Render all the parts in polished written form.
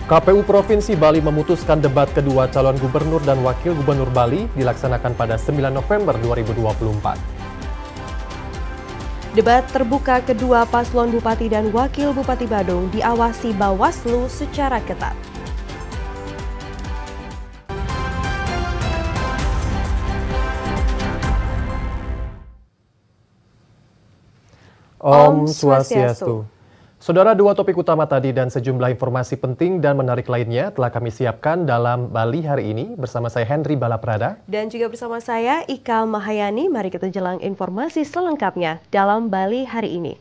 KPU Provinsi Bali memutuskan debat kedua calon gubernur dan wakil gubernur Bali dilaksanakan pada 9 November 2024. Debat terbuka kedua paslon Bupati dan Wakil Bupati Badung diawasi Bawaslu secara ketat. Om Swastiastu. Saudara, dua topik utama tadi dan sejumlah informasi penting dan menarik lainnya telah kami siapkan dalam Bali hari ini bersama saya Henry Balaprada. Dan juga bersama saya Ika Mahayani. Mari kita jelang informasi selengkapnya dalam Bali hari ini.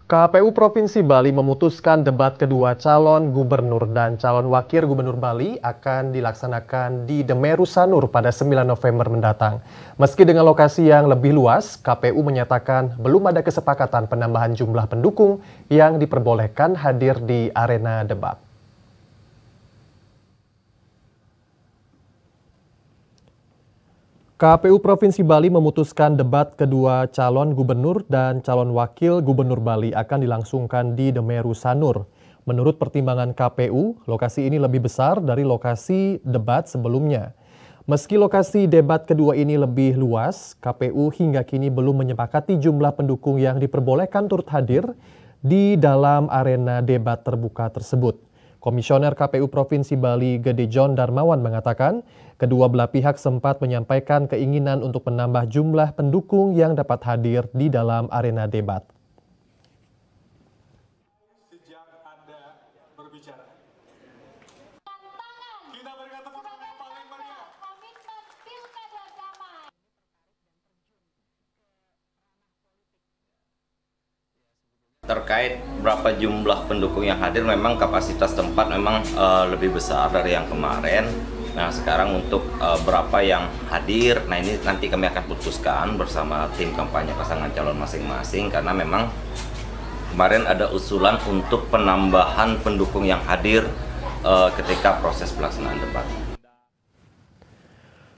KPU Provinsi Bali memutuskan debat kedua calon gubernur dan calon wakil gubernur Bali akan dilaksanakan di Demeru Sanur pada 9 November mendatang. Meski dengan lokasi yang lebih luas, KPU menyatakan belum ada kesepakatan penambahan jumlah pendukung yang diperbolehkan hadir di arena debat. KPU Provinsi Bali memutuskan debat kedua calon gubernur dan calon wakil gubernur Bali akan dilangsungkan di Demeru Sanur. Menurut pertimbangan KPU, lokasi ini lebih besar dari lokasi debat sebelumnya. Meski lokasi debat kedua ini lebih luas, KPU hingga kini belum menyepakati jumlah pendukung yang diperbolehkan turut hadir di dalam arena debat terbuka tersebut. Komisioner KPU Provinsi Bali Gede John Darmawan mengatakan, kedua belah pihak sempat menyampaikan keinginan untuk menambah jumlah pendukung yang dapat hadir di dalam arena debat. Sejak Anda berbicara, kita berikan tepuk tangan yang paling meriah. Komitmen Pilkada Damai. Terkait berapa jumlah pendukung yang hadir, memang kapasitas tempat memang lebih besar dari yang kemarin. Nah, sekarang untuk berapa yang hadir, nah ini nanti kami akan putuskan bersama tim kampanye pasangan calon masing-masing, karena memang kemarin ada usulan untuk penambahan pendukung yang hadir ketika proses pelaksanaan debat.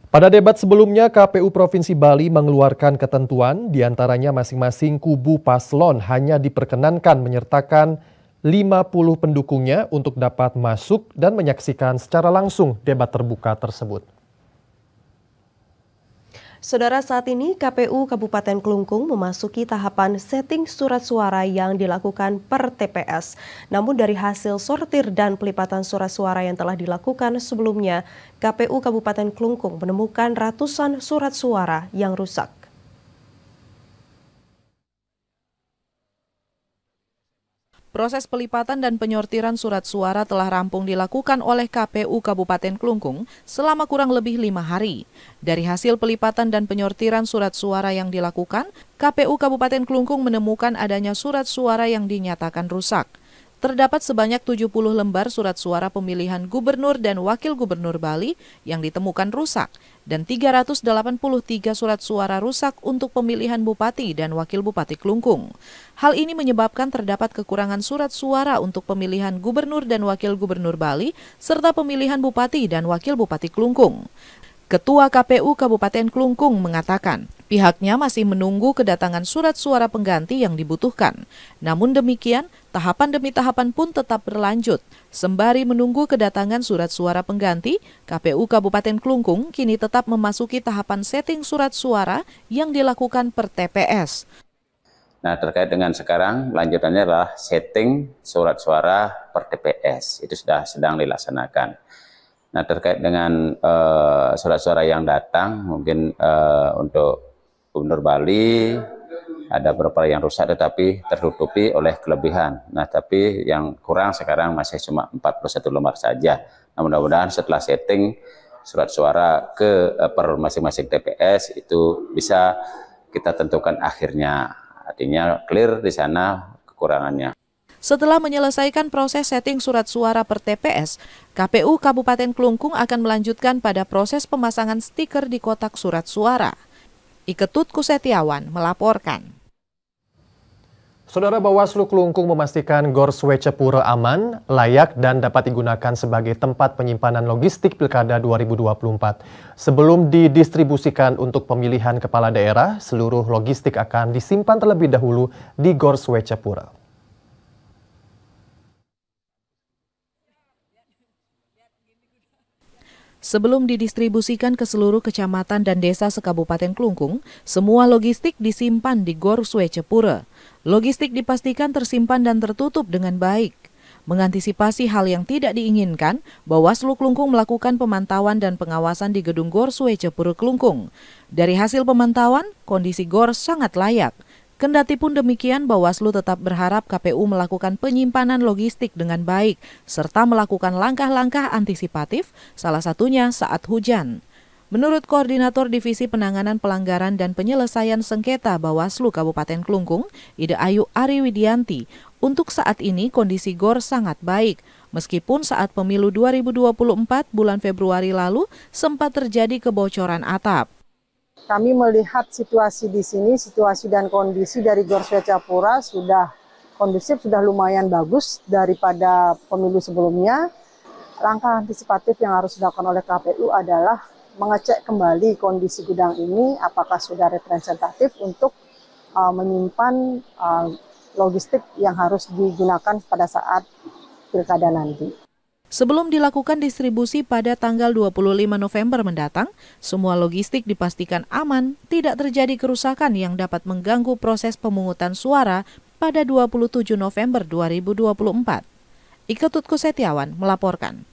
Pada debat sebelumnya, KPU Provinsi Bali mengeluarkan ketentuan, diantaranya masing-masing kubu paslon hanya diperkenankan menyertakan 50 pendukungnya untuk dapat masuk dan menyaksikan secara langsung debat terbuka tersebut. Saudara, saat ini KPU Kabupaten Klungkung memasuki tahapan setting surat suara yang dilakukan per TPS. Namun dari hasil sortir dan pelipatan surat suara yang telah dilakukan sebelumnya, KPU Kabupaten Klungkung menemukan ratusan surat suara yang rusak. Proses pelipatan dan penyortiran surat suara telah rampung dilakukan oleh KPU Kabupaten Klungkung selama kurang lebih 5 hari. Dari hasil pelipatan dan penyortiran surat suara yang dilakukan, KPU Kabupaten Klungkung menemukan adanya surat suara yang dinyatakan rusak. Terdapat sebanyak 70 lembar surat suara pemilihan gubernur dan wakil gubernur Bali yang ditemukan rusak dan 383 surat suara rusak untuk pemilihan bupati dan wakil bupati Klungkung. Hal ini menyebabkan terdapat kekurangan surat suara untuk pemilihan gubernur dan wakil gubernur Bali serta pemilihan bupati dan wakil bupati Klungkung. Ketua KPU Kabupaten Klungkung mengatakan, pihaknya masih menunggu kedatangan surat suara pengganti yang dibutuhkan. Namun demikian, tahapan demi tahapan pun tetap berlanjut. Sembari menunggu kedatangan surat suara pengganti, KPU Kabupaten Klungkung kini tetap memasuki tahapan setting surat suara yang dilakukan per TPS. Nah, terkait dengan sekarang, lanjutannya adalah setting surat suara per TPS. Itu sudah sedang dilaksanakan. Nah, terkait dengan surat suara yang datang, mungkin untuk Gubernur Bali ada beberapa yang rusak tetapi tertutupi oleh kelebihan. Nah, tapi yang kurang sekarang masih cuma 41 lembar saja. Nah, mudah-mudahan setelah setting surat suara ke per masing-masing TPS itu bisa kita tentukan akhirnya. Artinya clear di sana kekurangannya. Setelah menyelesaikan proses setting surat suara per TPS, KPU Kabupaten Klungkung akan melanjutkan pada proses pemasangan stiker di kotak surat suara. Iketut Kusetiawan melaporkan. Saudara, Bawaslu Klungkung memastikan Gor Swecapura aman, layak, dan dapat digunakan sebagai tempat penyimpanan logistik Pilkada 2024. Sebelum didistribusikan untuk pemilihan kepala daerah, seluruh logistik akan disimpan terlebih dahulu di Gor Swecapura. Sebelum didistribusikan ke seluruh kecamatan dan desa sekabupaten Klungkung, semua logistik disimpan di Gor Swecapura. Logistik dipastikan tersimpan dan tertutup dengan baik. Mengantisipasi hal yang tidak diinginkan, Bawaslu Klungkung melakukan pemantauan dan pengawasan di gedung Gor Swecapura Klungkung. Dari hasil pemantauan, kondisi Gor sangat layak. Kendati pun demikian, Bawaslu tetap berharap KPU melakukan penyimpanan logistik dengan baik, serta melakukan langkah-langkah antisipatif, salah satunya saat hujan. Menurut Koordinator Divisi Penanganan Pelanggaran dan Penyelesaian Sengketa Bawaslu Kabupaten Klungkung, Ida Ayu Ariwidianti, untuk saat ini kondisi Gor sangat baik, meskipun saat pemilu 2024 bulan Februari lalu sempat terjadi kebocoran atap. Kami melihat situasi di sini, situasi dan kondisi dari Gor Swecapura sudah kondusif, sudah lumayan bagus daripada pemilu sebelumnya. Langkah antisipatif yang harus dilakukan oleh KPU adalah mengecek kembali kondisi gudang ini, apakah sudah representatif untuk menyimpan logistik yang harus digunakan pada saat pilkada nanti. Sebelum dilakukan distribusi pada tanggal 25 November mendatang, semua logistik dipastikan aman, tidak terjadi kerusakan yang dapat mengganggu proses pemungutan suara pada 27 November 2024. Iketut Kusetiawan melaporkan.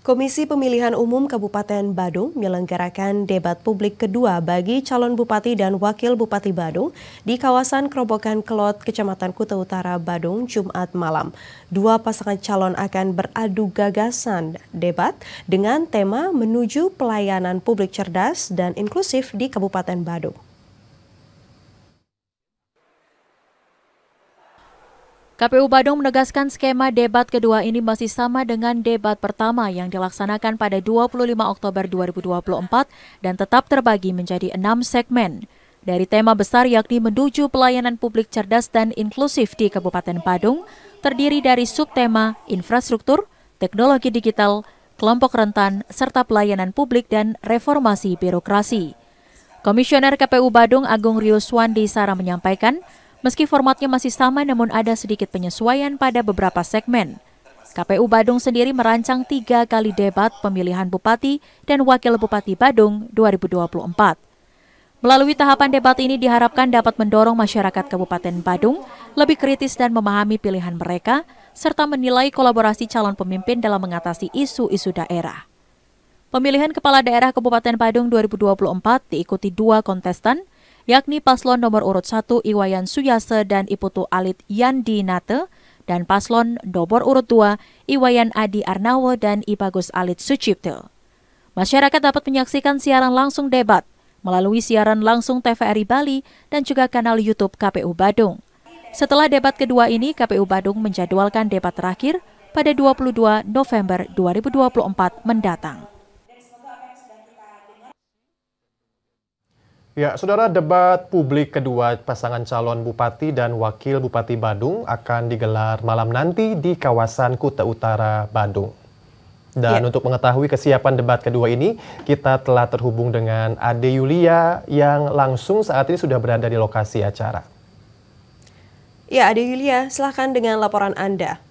Komisi Pemilihan Umum Kabupaten Badung menyelenggarakan debat publik kedua bagi calon bupati dan wakil bupati Badung di kawasan Kerobokan Kelot, Kecamatan Kuta Utara, Badung, Jumat malam. Dua pasangan calon akan beradu gagasan debat dengan tema menuju pelayanan publik cerdas dan inklusif di Kabupaten Badung. KPU Badung menegaskan skema debat kedua ini masih sama dengan debat pertama yang dilaksanakan pada 25 Oktober 2024 dan tetap terbagi menjadi 6 segmen. Dari tema besar yakni menuju pelayanan publik cerdas dan inklusif di Kabupaten Badung, terdiri dari subtema infrastruktur, teknologi digital, kelompok rentan, serta pelayanan publik dan reformasi birokrasi. Komisioner KPU Badung Agung Riuswandi Sara menyampaikan, meski formatnya masih sama namun ada sedikit penyesuaian pada beberapa segmen. KPU Badung sendiri merancang 3 kali debat pemilihan Bupati dan Wakil Bupati Badung 2024. Melalui tahapan debat ini diharapkan dapat mendorong masyarakat Kabupaten Badung lebih kritis dan memahami pilihan mereka, serta menilai kolaborasi calon pemimpin dalam mengatasi isu-isu daerah. Pemilihan Kepala Daerah Kabupaten Badung 2024 diikuti 2 kontestan, yakni paslon nomor urut 1 Iwayan Suyase dan Iputu Alit Yandi Nate, dan paslon nomor urut 2 Iwayan Adi Arnawo dan Ibagus Alit Sucipto. Masyarakat dapat menyaksikan siaran langsung debat melalui siaran langsung TVRI Bali dan juga kanal YouTube KPU Badung. Setelah debat kedua ini, KPU Badung menjadwalkan debat terakhir pada 22 November 2024 mendatang. Ya, Saudara, debat publik kedua pasangan calon Bupati dan Wakil Bupati Badung akan digelar malam nanti di kawasan Kuta Utara, Badung. Dan untuk mengetahui kesiapan debat kedua ini, kita telah terhubung dengan Ade Yulia yang langsung saat ini sudah berada di lokasi acara. Ya, Ade Yulia, silakan dengan laporan Anda.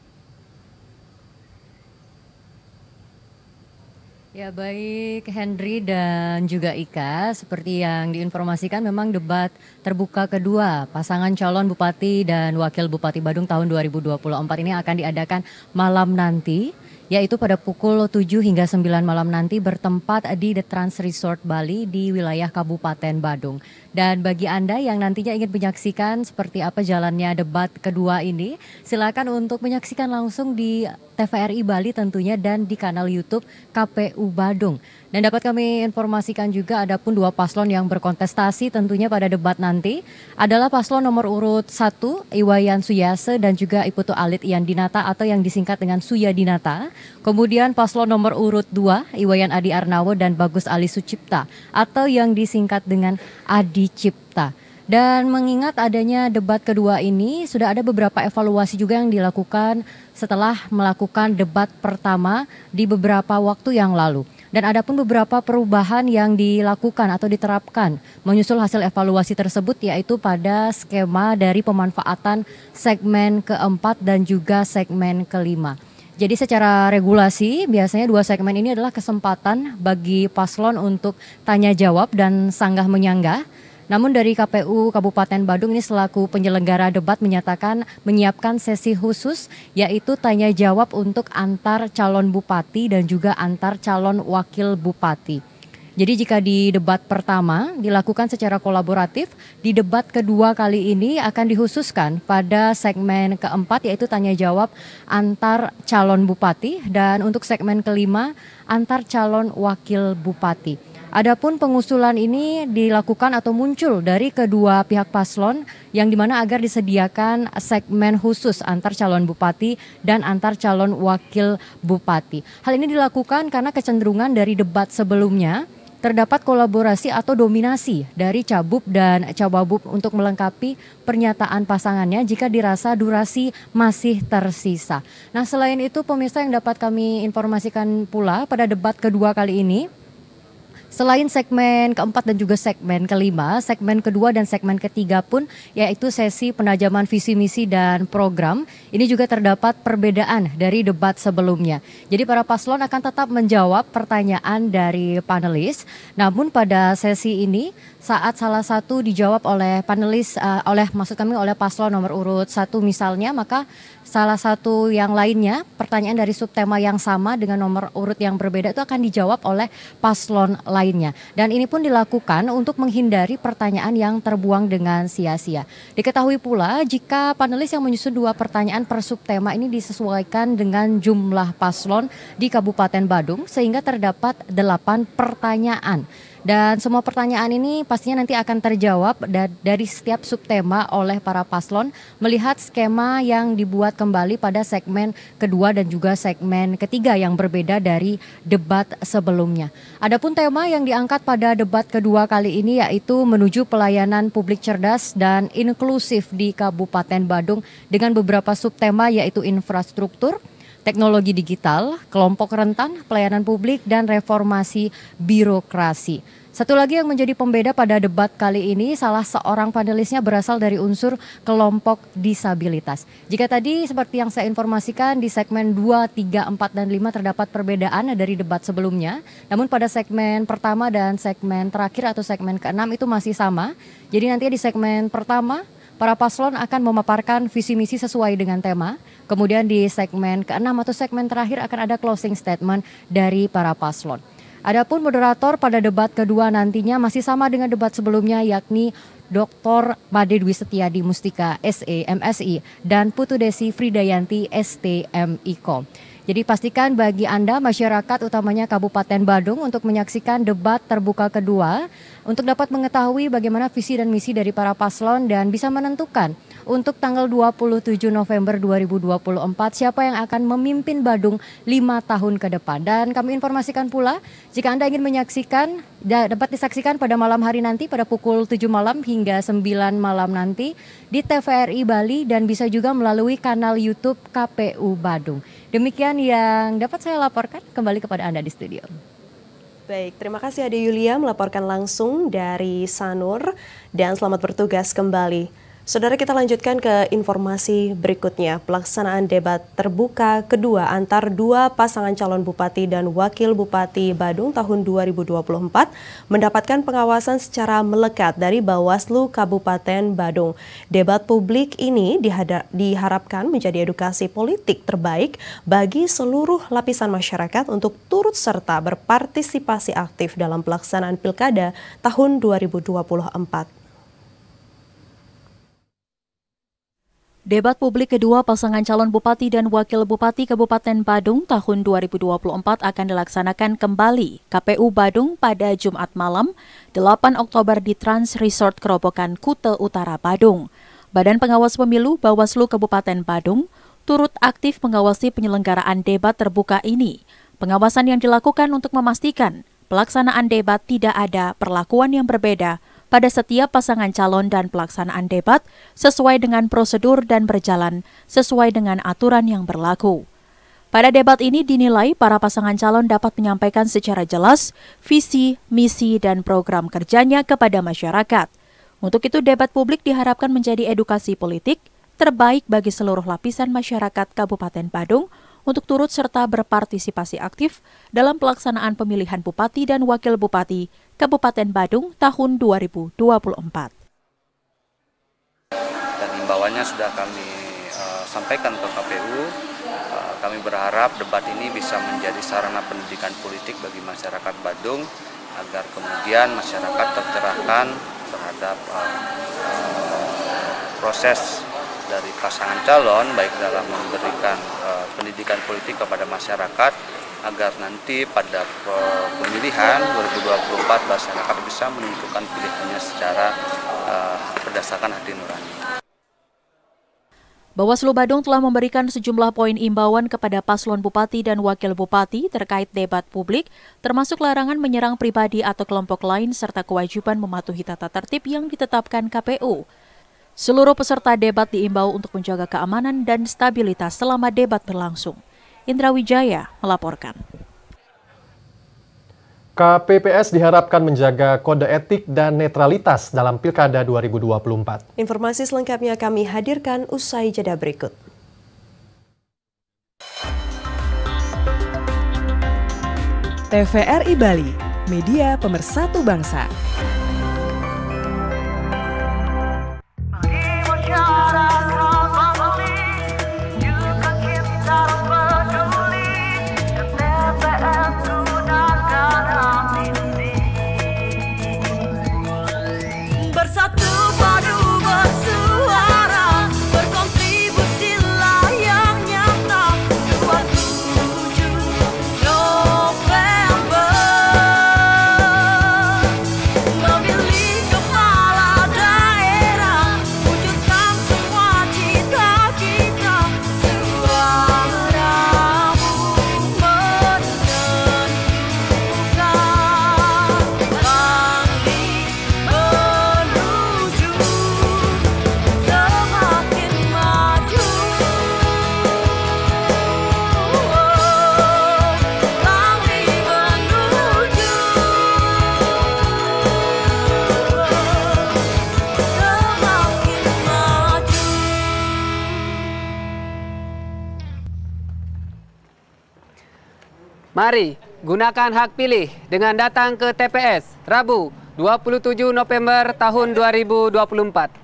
Ya, baik Henry dan juga Ika, seperti yang diinformasikan memang debat terbuka kedua pasangan calon Bupati dan Wakil Bupati Badung tahun 2024 ini akan diadakan malam nanti, yaitu pada pukul 7 hingga 9 malam nanti bertempat di The Trans Resort Bali di wilayah Kabupaten Badung. Dan bagi Anda yang nantinya ingin menyaksikan seperti apa jalannya debat kedua ini, silakan untuk menyaksikan langsung di TVRI Bali tentunya dan di kanal YouTube KPU Badung. Dan dapat kami informasikan juga ada pun 2 paslon yang berkontestasi tentunya pada debat nanti adalah paslon nomor urut 1 Iwayan Suyase dan juga Iputu Alit Yandinata atau yang disingkat dengan Suyadinata. Kemudian paslon nomor urut 2 Iwayan Adi Arnawo dan Bagus Ali Sucipta atau yang disingkat dengan Adi Cipta. Dan mengingat adanya debat kedua ini, sudah ada beberapa evaluasi juga yang dilakukan setelah melakukan debat pertama di beberapa waktu yang lalu. Dan ada pun beberapa perubahan yang dilakukan atau diterapkan menyusul hasil evaluasi tersebut, yaitu pada skema dari pemanfaatan segmen keempat dan juga segmen kelima. Jadi secara regulasi biasanya 2 segmen ini adalah kesempatan bagi paslon untuk tanya jawab dan sanggah menyanggah. Namun dari KPU Kabupaten Badung ini selaku penyelenggara debat menyatakan menyiapkan sesi khusus yaitu tanya jawab untuk antar calon bupati dan juga antar calon wakil bupati. Jadi jika di debat pertama dilakukan secara kolaboratif, di debat kedua kali ini akan dikhususkan pada segmen keempat yaitu tanya jawab antar calon bupati dan untuk segmen kelima antar calon wakil bupati. Adapun pengusulan ini dilakukan atau muncul dari kedua pihak paslon yang dimana agar disediakan segmen khusus antar calon bupati dan antar calon wakil bupati. Hal ini dilakukan karena kecenderungan dari debat sebelumnya terdapat kolaborasi atau dominasi dari Cabup dan Cawabup untuk melengkapi pernyataan pasangannya jika dirasa durasi masih tersisa. Nah, selain itu pemirsa yang dapat kami informasikan pula pada debat kedua kali ini, selain segmen keempat dan juga segmen kelima, segmen kedua dan segmen ketiga pun yaitu sesi penajaman visi misi dan program. Ini juga terdapat perbedaan dari debat sebelumnya. Jadi para paslon akan tetap menjawab pertanyaan dari panelis. Namun pada sesi ini saat salah satu dijawab oleh panelis, oleh paslon nomor urut 1 misalnya, maka salah satu yang lainnya pertanyaan dari subtema yang sama dengan nomor urut yang berbeda itu akan dijawab oleh paslon lainnya. Dan ini pun dilakukan untuk menghindari pertanyaan yang terbuang dengan sia-sia. Diketahui pula jika panelis yang menyusun 2 pertanyaan per subtema ini disesuaikan dengan jumlah paslon di Kabupaten Badung sehingga terdapat 8 pertanyaan. Dan semua pertanyaan ini pastinya nanti akan terjawab dari setiap subtema oleh para paslon melihat skema yang dibuat kembali pada segmen kedua dan juga segmen ketiga yang berbeda dari debat sebelumnya. Adapun tema yang diangkat pada debat kedua kali ini yaitu menuju pelayanan publik cerdas dan inklusif di Kabupaten Badung dengan beberapa subtema yaitu infrastruktur, teknologi digital, kelompok rentan, pelayanan publik, dan reformasi birokrasi. Satu lagi yang menjadi pembeda pada debat kali ini, salah seorang panelisnya berasal dari unsur kelompok disabilitas. Jika tadi seperti yang saya informasikan di segmen 2, 3, 4, dan 5 terdapat perbedaan dari debat sebelumnya, namun pada segmen pertama dan segmen terakhir atau segmen ke-6 itu masih sama. Jadi nanti di segmen pertama, para paslon akan memaparkan visi misi sesuai dengan tema. Kemudian di segmen ke-6 atau segmen terakhir akan ada closing statement dari para paslon. Adapun moderator pada debat kedua nantinya masih sama dengan debat sebelumnya yakni Dr. Made Dwi Setiadi Mustika SE MSI dan Putu Desi Fridayanti ST MIKOM. Jadi pastikan bagi Anda masyarakat utamanya Kabupaten Badung untuk menyaksikan debat terbuka kedua untuk dapat mengetahui bagaimana visi dan misi dari para paslon dan bisa menentukan untuk tanggal 27 November 2024 siapa yang akan memimpin Badung 5 tahun ke depan. Dan kami informasikan pula jika Anda ingin menyaksikan dapat disaksikan pada malam hari nanti pada pukul 7 malam hingga 9 malam nanti di TVRI Bali dan bisa juga melalui kanal YouTube KPU Badung. Demikian yang dapat saya laporkan kembali kepada Anda di studio. Baik, terima kasih Ade Yulia melaporkan langsung dari Sanur dan selamat bertugas kembali. Saudara, kita lanjutkan ke informasi berikutnya. Pelaksanaan debat terbuka kedua antar 2 pasangan calon bupati dan wakil bupati Badung tahun 2024 mendapatkan pengawasan secara melekat dari Bawaslu Kabupaten Badung. Debat publik ini diharapkan menjadi edukasi politik terbaik bagi seluruh lapisan masyarakat untuk turut serta berpartisipasi aktif dalam pelaksanaan pilkada tahun 2024. Debat publik kedua pasangan calon Bupati dan Wakil Bupati Kabupaten Badung tahun 2024 akan dilaksanakan kembali KPU Badung pada Jumat malam 8 Oktober di Trans Resort Kerobokan Kuta Utara Badung. Badan Pengawas Pemilu Bawaslu Kabupaten Badung turut aktif mengawasi penyelenggaraan debat terbuka ini. Pengawasan yang dilakukan untuk memastikan pelaksanaan debat tidak ada perlakuan yang berbeda pada setiap pasangan calon dan pelaksanaan debat sesuai dengan prosedur dan berjalan sesuai dengan aturan yang berlaku. Pada debat ini dinilai para pasangan calon dapat menyampaikan secara jelas visi, misi, dan program kerjanya kepada masyarakat. Untuk itu debat publik diharapkan menjadi edukasi politik terbaik bagi seluruh lapisan masyarakat Kabupaten Badung untuk turut serta berpartisipasi aktif dalam pelaksanaan pemilihan Bupati dan Wakil Bupati Kabupaten Badung tahun 2024. Dan himbauannya sudah kami sampaikan ke KPU. Kami berharap debat ini bisa menjadi sarana pendidikan politik bagi masyarakat Badung agar kemudian masyarakat tercerahkan terhadap proses dari pasangan calon, baik dalam memberikan pendidikan politik kepada masyarakat, agar nanti pada pemilihan 2024 masyarakat bisa menentukan pilihannya secara berdasarkan hati nurani. Bawaslu Badung telah memberikan sejumlah poin imbauan kepada paslon Bupati dan Wakil Bupati terkait debat publik, termasuk larangan menyerang pribadi atau kelompok lain serta kewajiban mematuhi tata tertib yang ditetapkan KPU. Seluruh peserta debat diimbau untuk menjaga keamanan dan stabilitas selama debat berlangsung. Indra Wijaya melaporkan. KPPS diharapkan menjaga kode etik dan netralitas dalam Pilkada 2024. Informasi selengkapnya kami hadirkan usai jeda berikut. TVRI Bali, media pemersatu bangsa. Mari gunakan hak pilih dengan datang ke TPS Rabu 27 November tahun 2024.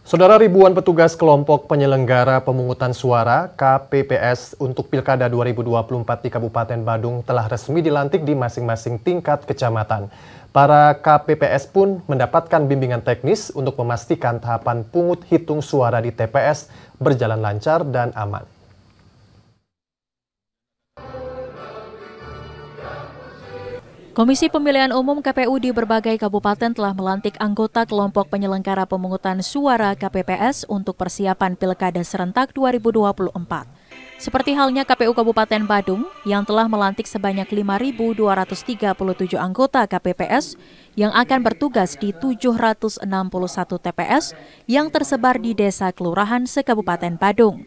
Saudara, ribuan petugas kelompok penyelenggara pemungutan suara KPPS untuk Pilkada 2024 di Kabupaten Badung telah resmi dilantik di masing-masing tingkat kecamatan. Para KPPS pun mendapatkan bimbingan teknis untuk memastikan tahapan pungut hitung suara di TPS berjalan lancar dan aman. Komisi Pemilihan Umum KPU di berbagai kabupaten telah melantik anggota kelompok penyelenggara pemungutan suara KPPS untuk persiapan Pilkada serentak 2024. Seperti halnya KPU Kabupaten Badung yang telah melantik sebanyak 5.237 anggota KPPS yang akan bertugas di 761 TPS yang tersebar di desa kelurahan se-Kabupaten Badung.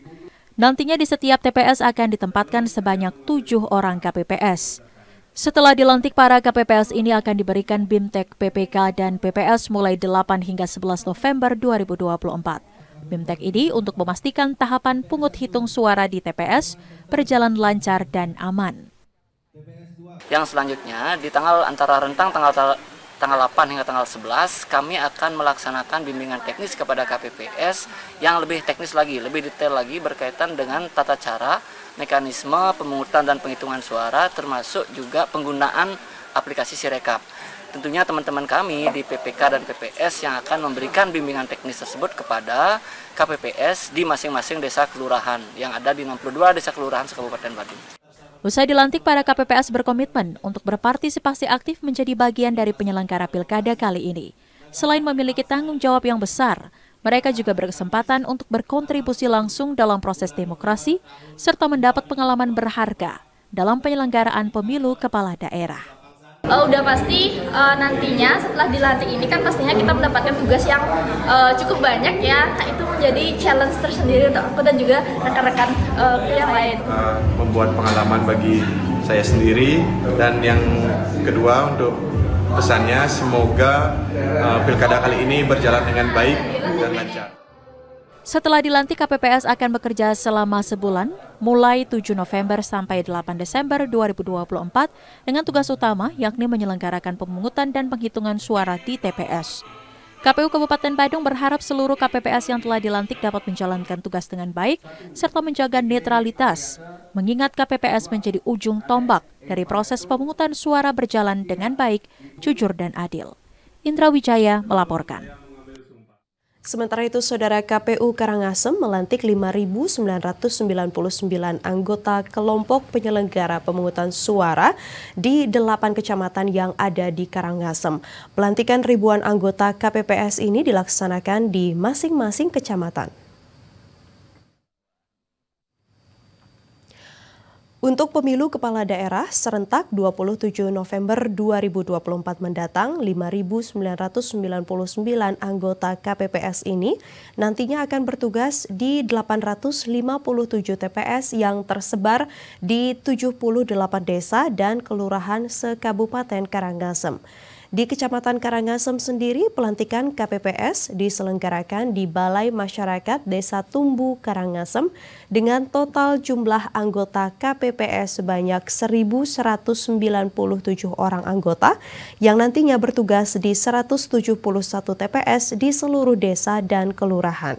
Nantinya di setiap TPS akan ditempatkan sebanyak 7 orang KPPS. Setelah dilantik, para KPPS ini akan diberikan BIMTEK PPK dan PPS mulai 8 hingga 11 November 2024. BIMTEK ini untuk memastikan tahapan pungut hitung suara di TPS berjalan lancar dan aman. Yang selanjutnya di antara rentang tanggal 8 hingga tanggal 11 kami akan melaksanakan bimbingan teknis kepada KPPS yang lebih teknis lagi, lebih detail lagi berkaitan dengan tata cara, mekanisme pemungutan dan penghitungan suara, termasuk juga penggunaan aplikasi Sirekap. Tentunya teman-teman kami di PPK dan PPS yang akan memberikan bimbingan teknis tersebut kepada KPPS di masing-masing desa kelurahan yang ada di 62 desa kelurahan se-Kabupaten Badung. Usai dilantik, para KPPS berkomitmen untuk berpartisipasi aktif menjadi bagian dari penyelenggara pilkada kali ini. Selain memiliki tanggung jawab yang besar, mereka juga berkesempatan untuk berkontribusi langsung dalam proses demokrasi, serta mendapat pengalaman berharga dalam penyelenggaraan pemilu kepala daerah. Udah pasti nantinya setelah dilantik ini kan pastinya kita mendapatkan tugas yang cukup banyak ya. Nah, itu menjadi challenge tersendiri untuk aku dan juga rekan-rekan yang lain. Membuat pengalaman bagi saya sendiri, dan yang kedua untuk pesannya semoga pilkada kali ini berjalan dengan baik dan lancar. Setelah dilantik, KPPS akan bekerja selama sebulan, mulai 7 November sampai 8 Desember 2024, dengan tugas utama yakni menyelenggarakan pemungutan dan penghitungan suara di TPS. KPU Kabupaten Badung berharap seluruh KPPS yang telah dilantik dapat menjalankan tugas dengan baik, serta menjaga netralitas, mengingat KPPS menjadi ujung tombak dari proses pemungutan suara berjalan dengan baik, jujur, dan adil. Indra Wijaya melaporkan. Sementara itu, Saudara, KPU Karangasem melantik 5.999 anggota kelompok penyelenggara pemungutan suara di 8 kecamatan yang ada di Karangasem. Pelantikan ribuan anggota KPPS ini dilaksanakan di masing-masing kecamatan. Untuk pemilu kepala daerah serentak 27 November 2024 mendatang, 5.999 anggota KPPS ini nantinya akan bertugas di 857 TPS yang tersebar di 78 desa dan kelurahan se-Kabupaten Karangasem. Di Kecamatan Karangasem sendiri, pelantikan KPPS diselenggarakan di Balai Masyarakat Desa Tumbu Karangasem dengan total jumlah anggota KPPS sebanyak 1.197 orang anggota yang nantinya bertugas di 171 TPS di seluruh desa dan kelurahan.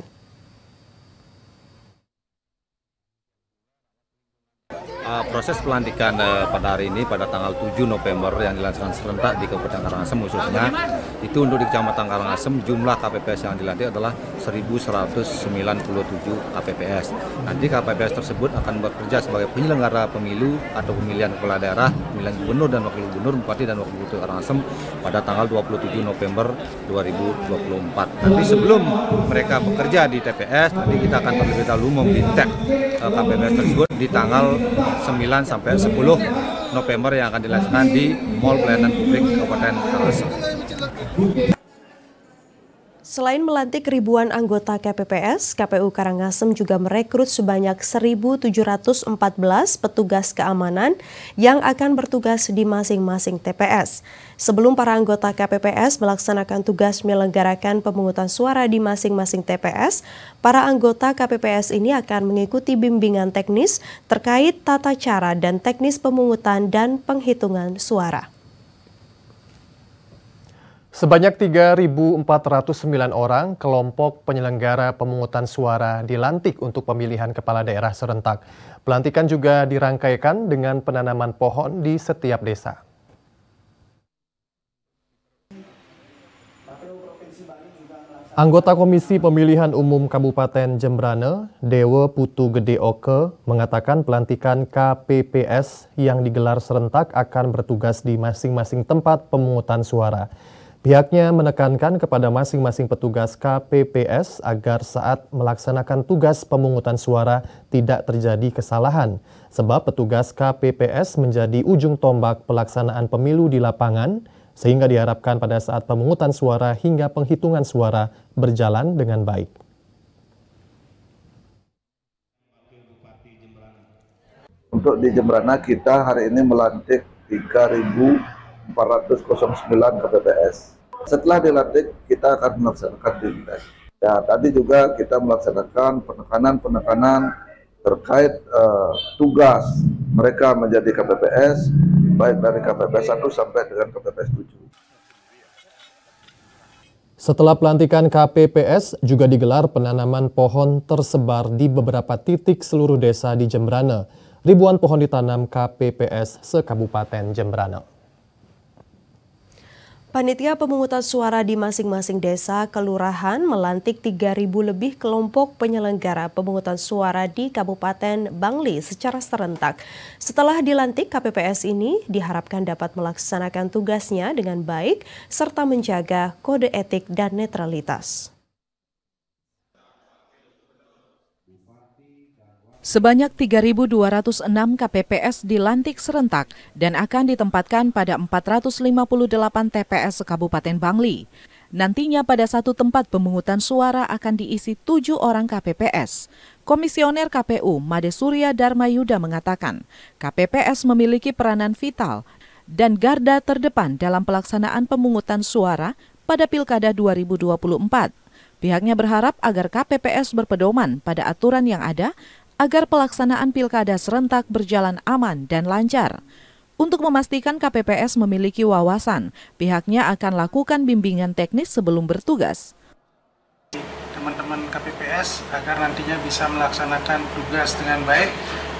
Proses pelantikan pada hari ini pada tanggal 7 November yang dilaksanakan serentak di Kabupaten Karangasem khususnya, itu untuk di Kecamatan Karangasem jumlah KPPS yang dilantik adalah 1.197 KPPS. Nanti KPPS tersebut akan bekerja sebagai penyelenggara pemilu atau pemilihan kepala daerah, pemilihan gubernur dan wakil gubernur, bupati dan wakil bupati Karangasem pada tanggal 27 November 2024. Nanti sebelum mereka bekerja di TPS, nanti kita akan terlebih dahulu membintek KPPS tersebut di tanggal 9 sampai 10 November yang akan dilaksanakan di Mall Pelayanan Publik Kabupaten Karangasem. Selain melantik ribuan anggota KPPS, KPU Karangasem juga merekrut sebanyak 1.714 petugas keamanan yang akan bertugas di masing-masing TPS. Sebelum para anggota KPPS melaksanakan tugas menyelenggarakan pemungutan suara di masing-masing TPS, para anggota KPPS ini akan mengikuti bimbingan teknis terkait tata cara dan teknis pemungutan dan penghitungan suara. Sebanyak 3.409 orang kelompok penyelenggara pemungutan suara dilantik untuk pemilihan kepala daerah serentak. Pelantikan juga dirangkaikan dengan penanaman pohon di setiap desa. Anggota Komisi Pemilihan Umum Kabupaten Jembrane, Dewa Putu Gede Oke, mengatakan pelantikan KPPS yang digelar serentak akan bertugas di masing-masing tempat pemungutan suara. Pihaknya menekankan kepada masing-masing petugas KPPS agar saat melaksanakan tugas pemungutan suara tidak terjadi kesalahan, sebab petugas KPPS menjadi ujung tombak pelaksanaan pemilu di lapangan, sehingga diharapkan pada saat pemungutan suara hingga penghitungan suara berjalan dengan baik. Untuk di Jembrana kita hari ini melantik 3.409 KPPS. Setelah dilantik, kita akan melaksanakan bimbingan. Ya, tadi juga kita melaksanakan penekanan terkait tugas mereka menjadi KPPS, baik dari KPPS 1 sampai dengan KPPS 7. Setelah pelantikan KPPS, juga digelar penanaman pohon tersebar di beberapa titik seluruh desa di Jembrana. Ribuan pohon ditanam KPPS se-Kabupaten Jembrana. Panitia pemungutan suara di masing-masing desa kelurahan melantik 3.000 lebih kelompok penyelenggara pemungutan suara di Kabupaten Bangli secara serentak. Setelah dilantik, KPPS ini diharapkan dapat melaksanakan tugasnya dengan baik serta menjaga kode etik dan netralitas. Sebanyak 3.206 KPPS dilantik serentak dan akan ditempatkan pada 458 TPS Kabupaten Bangli. Nantinya pada satu tempat pemungutan suara akan diisi 7 orang KPPS. Komisioner KPU Made Surya Dharmayuda mengatakan, KPPS memiliki peranan vital dan garda terdepan dalam pelaksanaan pemungutan suara pada Pilkada 2024. Pihaknya berharap agar KPPS berpedoman pada aturan yang ada agar pelaksanaan pilkada serentak berjalan aman dan lancar. Untuk memastikan KPPS memiliki wawasan, pihaknya akan lakukan bimbingan teknis sebelum bertugas. Teman-teman KPPS agar nantinya bisa melaksanakan tugas dengan baik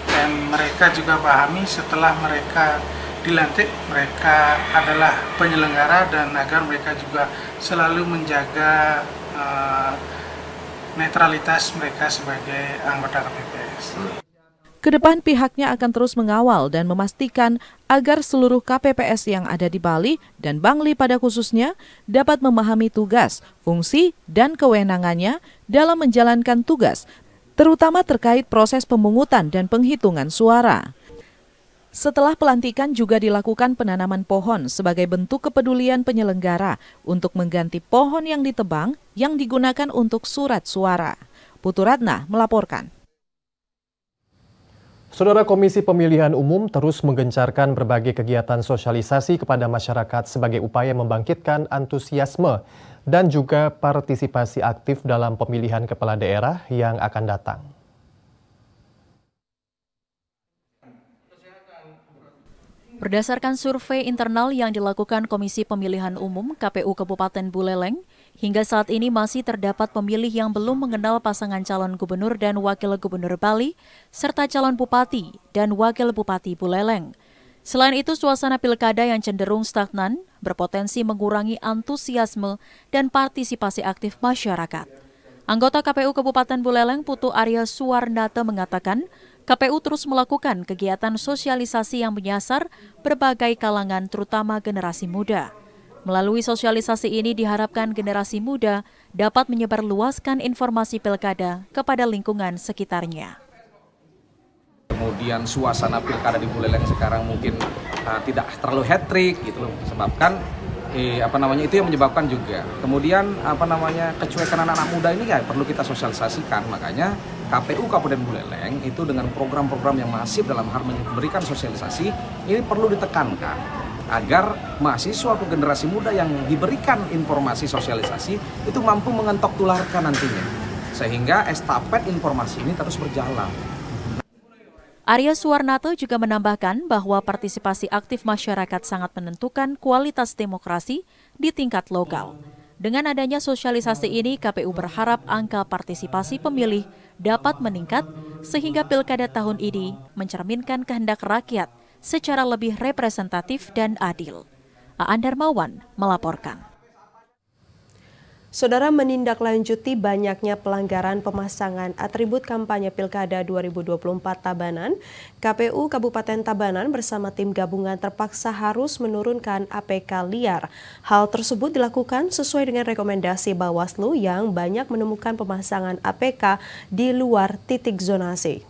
dan mereka juga pahami setelah mereka dilantik, mereka adalah penyelenggara dan agar mereka juga selalu menjaga netralitas mereka sebagai anggota KPPS. Kedepan pihaknya akan terus mengawal dan memastikan agar seluruh KPPS yang ada di Bali dan Bangli pada khususnya dapat memahami tugas, fungsi, dan kewenangannya dalam menjalankan tugas, terutama terkait proses pemungutan dan penghitungan suara. Setelah pelantikan juga dilakukan penanaman pohon sebagai bentuk kepedulian penyelenggara untuk mengganti pohon yang ditebang yang digunakan untuk surat suara. Putu Ratna melaporkan. Saudara, Komisi Pemilihan Umum terus menggencarkan berbagai kegiatan sosialisasi kepada masyarakat sebagai upaya membangkitkan antusiasme dan juga partisipasi aktif dalam pemilihan kepala daerah yang akan datang. Berdasarkan survei internal yang dilakukan Komisi Pemilihan Umum KPU Kabupaten Buleleng, hingga saat ini masih terdapat pemilih yang belum mengenal pasangan calon gubernur dan wakil gubernur Bali, serta calon bupati dan wakil bupati Buleleng. Selain itu, suasana pilkada yang cenderung stagnan berpotensi mengurangi antusiasme dan partisipasi aktif masyarakat. Anggota KPU Kabupaten Buleleng Putu Arya Suwarnata mengatakan, KPU terus melakukan kegiatan sosialisasi yang menyasar berbagai kalangan terutama generasi muda. Melalui sosialisasi ini diharapkan generasi muda dapat menyebarluaskan informasi pilkada kepada lingkungan sekitarnya. Kemudian suasana pilkada di Buleleng sekarang mungkin tidak terlalu hat-trick gitu loh, sebabkan itu yang menyebabkan juga. Kemudian kecuekan anak-anak muda ini ya perlu kita sosialisasikan. Makanya KPU Kabupaten Buleleng itu dengan program-program yang masif dalam hal memberikan sosialisasi ini perlu ditekankan agar mahasiswa atau generasi muda yang diberikan informasi sosialisasi itu mampu mengentok tularkan nantinya, sehingga estafet informasi ini terus berjalan. Arya Suwarnata juga menambahkan bahwa partisipasi aktif masyarakat sangat menentukan kualitas demokrasi di tingkat lokal. Dengan adanya sosialisasi ini, KPU berharap angka partisipasi pemilih dapat meningkat sehingga pilkada tahun ini mencerminkan kehendak rakyat secara lebih representatif dan adil. Aan Darmawan melaporkan. Saudara, menindaklanjuti banyaknya pelanggaran pemasangan atribut kampanye Pilkada 2024 Tabanan, KPU Kabupaten Tabanan bersama tim gabungan terpaksa harus menurunkan APK liar. Hal tersebut dilakukan sesuai dengan rekomendasi Bawaslu yang banyak menemukan pemasangan APK di luar titik zonasi.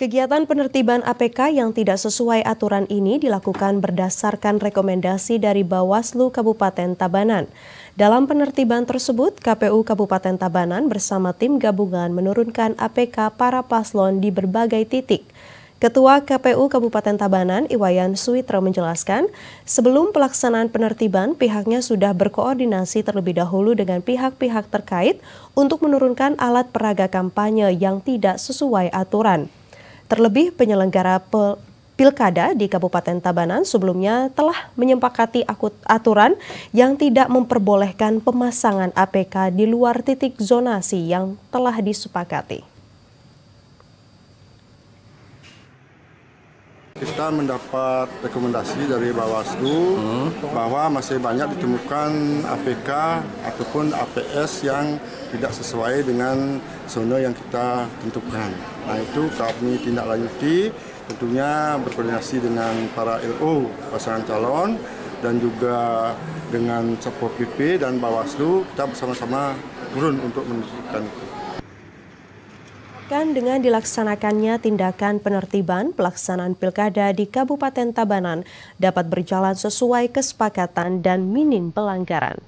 Kegiatan penertiban APK yang tidak sesuai aturan ini dilakukan berdasarkan rekomendasi dari Bawaslu Kabupaten Tabanan. Dalam penertiban tersebut, KPU Kabupaten Tabanan bersama tim gabungan menurunkan APK para paslon di berbagai titik. Ketua KPU Kabupaten Tabanan, Iwayan Suwitra menjelaskan, sebelum pelaksanaan penertiban, pihaknya sudah berkoordinasi terlebih dahulu dengan pihak-pihak terkait untuk menurunkan alat peraga kampanye yang tidak sesuai aturan. Terlebih penyelenggara Pilkada di Kabupaten Tabanan sebelumnya telah menyepakati aturan yang tidak memperbolehkan pemasangan APK di luar titik zonasi yang telah disepakati. Kita mendapat rekomendasi dari Bawaslu bahwa masih banyak ditemukan APK ataupun APS yang tidak sesuai dengan zona yang kita tentukan. Nah, itu kami tindak lanjuti, tentunya berkoordinasi dengan para LO pasangan calon dan juga dengan Satpol PP dan Bawaslu, kita bersama-sama turun untuk menentukan itu. Dengan dilaksanakannya tindakan penertiban pelaksanaan pilkada di Kabupaten Tabanan dapat berjalan sesuai kesepakatan dan minim pelanggaran.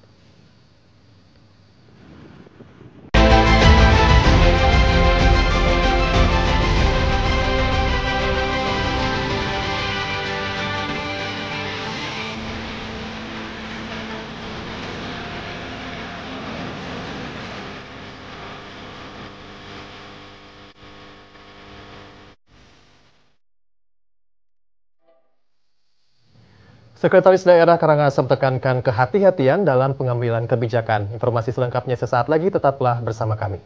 Sekretaris Daerah Karangasem tekankan kehati-hatian dalam pengambilan kebijakan. Informasi selengkapnya sesaat lagi, tetaplah bersama kami.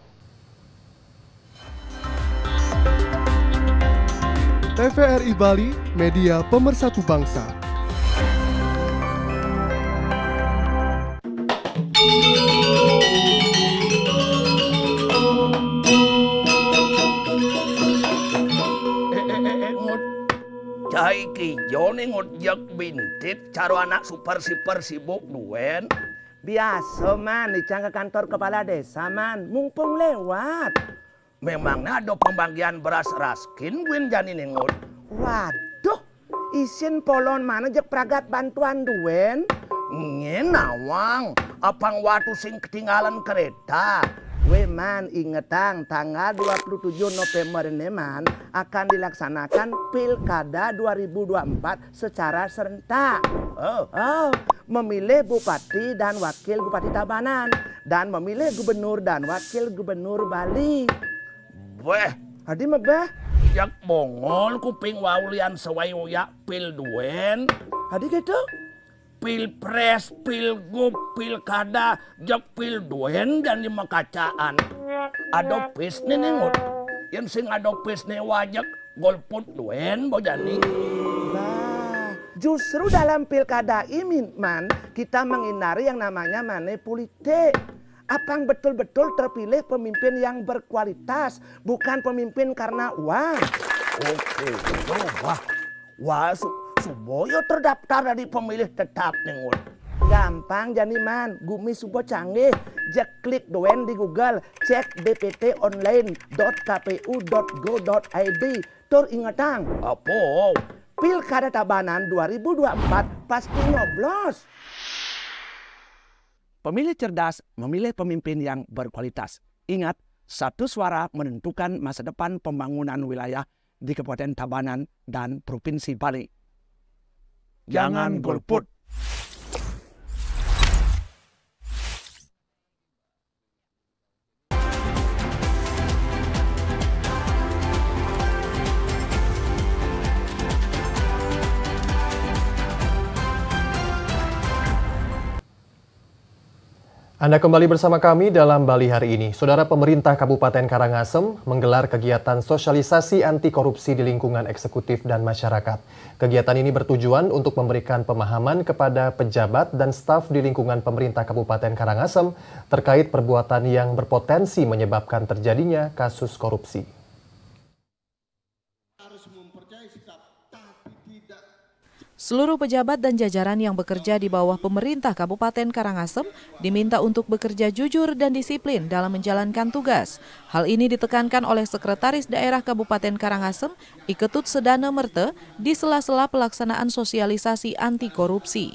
TVRI Bali, media pemersatu bangsa. Cai kijo nih ngojek bintit caro anak super sibuk duen. Biasa man, dicang ke kantor kepala desa man, mumpung lewat. Memangnya ada pembagian beras raskin gue jani nengut. Waduh, isin polon mana jek pragat bantuan duen. Ngenawang, apang waktu sing ketinggalan kereta. We man ingetang tanggal 27 November ini man akan dilaksanakan Pilkada 2024 secara serentak. Memilih Bupati dan Wakil Bupati Tabanan dan memilih Gubernur dan Wakil Gubernur Bali. Weh, hadi mah beh, jak bongol kuping waulian sewaya pil duen. Hadi gitu. Pilpres, pilgub, pilkada, jak pil duen dan lima kacaan. Ada pis nih nengut. Yang sing ada pis nih wajak golput duen bojani. Nah, justru dalam pilkada ini man kita menghindari yang namanya money politik. Apang betul-betul terpilih pemimpin yang berkualitas, bukan pemimpin karena uang. Oke, wah, wah. Suboyo terdaftar dari pemilih tetap nengut. Gampang jani man, gumi subo canggih. Jak klik doen di Google, cek dptonline.kpu.go.id. Tur ingetang, apa? Pilkada Tabanan 2024 pasti nyoblos. Pemilih cerdas memilih pemimpin yang berkualitas. Ingat, satu suara menentukan masa depan pembangunan wilayah di Kabupaten Tabanan dan Provinsi Bali. Jangan golput. Anda kembali bersama kami dalam Bali hari ini. Saudara, pemerintah Kabupaten Karangasem menggelar kegiatan sosialisasi anti korupsi di lingkungan eksekutif dan masyarakat. Kegiatan ini bertujuan untuk memberikan pemahaman kepada pejabat dan staf di lingkungan pemerintah Kabupaten Karangasem terkait perbuatan yang berpotensi menyebabkan terjadinya kasus korupsi. Seluruh pejabat dan jajaran yang bekerja di bawah pemerintah Kabupaten Karangasem diminta untuk bekerja jujur dan disiplin dalam menjalankan tugas. Hal ini ditekankan oleh Sekretaris Daerah Kabupaten Karangasem, Iketut Sedana Merte, di sela-sela pelaksanaan sosialisasi anti korupsi.